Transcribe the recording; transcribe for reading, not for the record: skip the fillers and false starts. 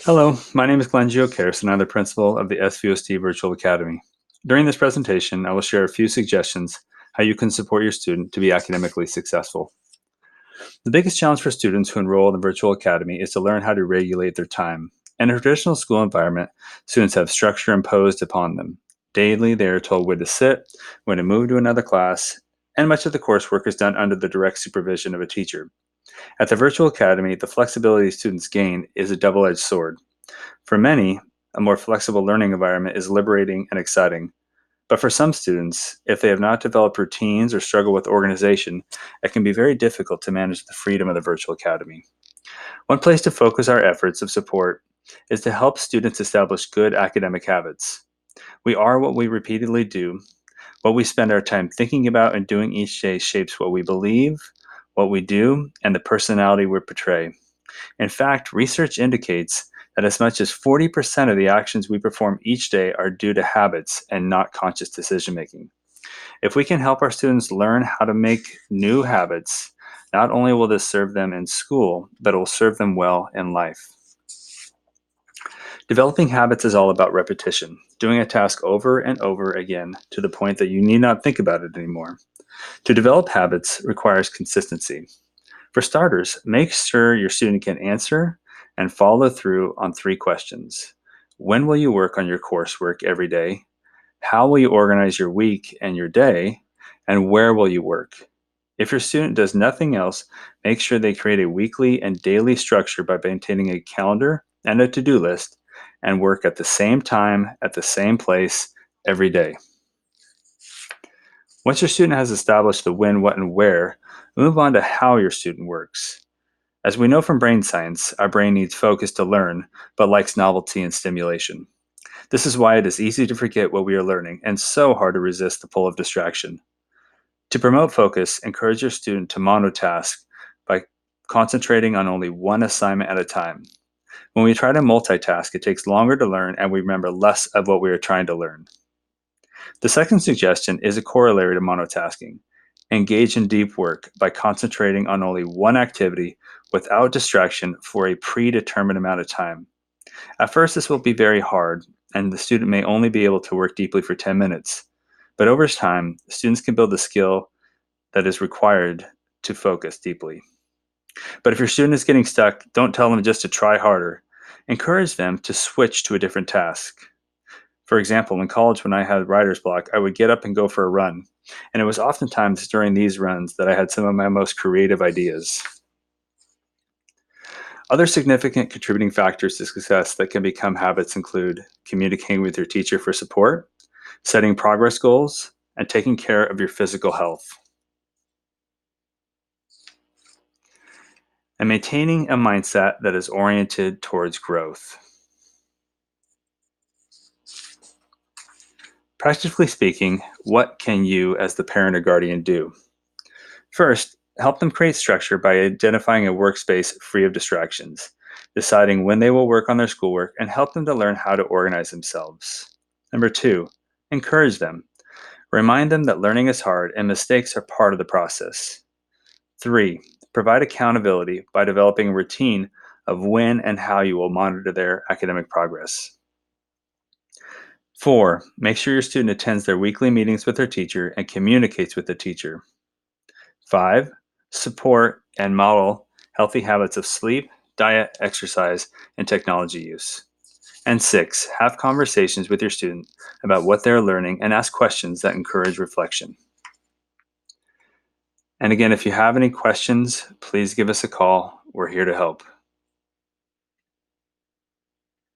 Hello, my name is Glenn Giocaris, and I'm the principal of the SVOST Virtual Academy. During this presentation, I will share a few suggestions how you can support your student to be academically successful. The biggest challenge for students who enroll in the Virtual Academy is to learn how to regulate their time. In a traditional school environment, students have structure imposed upon them. Daily, they are told when to sit, when to move to another class, and much of the coursework is done under the direct supervision of a teacher. At the Virtual Academy, the flexibility students gain is a double-edged sword. For many, a more flexible learning environment is liberating and exciting. But for some students, if they have not developed routines or struggle with organization, it can be very difficult to manage the freedom of the virtual academy. One place to focus our efforts of support is to help students establish good academic habits. We are what we repeatedly do. What we spend our time thinking about and doing each day shapes what we believe, what we do, and the personality we portray. In fact, research indicates that as much as 40% of the actions we perform each day are due to habits and not conscious decision making. If we can help our students learn how to make new habits, not only will this serve them in school, but it will serve them well in life. Developing habits is all about repetition, doing a task over and over again to the point that you need not think about it anymore. To develop habits requires consistency. For starters, make sure your student can answer and follow through on three questions. When will you work on your coursework every day? How will you organize your week and your day? And where will you work? If your student does nothing else, make sure they create a weekly and daily structure by maintaining a calendar and a to-do list and work at the same time, at the same place, every day. Once your student has established the when, what, and where, move on to how your student works. As we know from brain science, our brain needs focus to learn, but likes novelty and stimulation. This is why it is easy to forget what we are learning and so hard to resist the pull of distraction. To promote focus, encourage your student to monotask by concentrating on only one assignment at a time. When we try to multitask, it takes longer to learn and we remember less of what we are trying to learn. The second suggestion is a corollary to monotasking. Engage in deep work by concentrating on only one activity without distraction for a predetermined amount of time. At first, this will be very hard, and the student may only be able to work deeply for 10 minutes. But over time, students can build the skill that is required to focus deeply. But if your student is getting stuck, don't tell them just to try harder. Encourage them to switch to a different task. For example, in college, when I had writer's block, I would get up and go for a run. And it was oftentimes during these runs that I had some of my most creative ideas. Other significant contributing factors to success that can become habits include communicating with your teacher for support, setting progress goals, and taking care of your physical health. And maintaining a mindset that is oriented towards growth. Practically speaking, what can you as the parent or guardian do? First, help them create structure by identifying a workspace free of distractions, deciding when they will work on their schoolwork, and help them to learn how to organize themselves. Number two, encourage them. Remind them that learning is hard and mistakes are part of the process. Three, provide accountability by developing a routine of when and how you will monitor their academic progress. Four, make sure your student attends their weekly meetings with their teacher and communicates with the teacher. Five, support and model healthy habits of sleep, diet, exercise, and technology use. And six, have conversations with your student about what they're learning and ask questions that encourage reflection. And again, if you have any questions, please give us a call. We're here to help.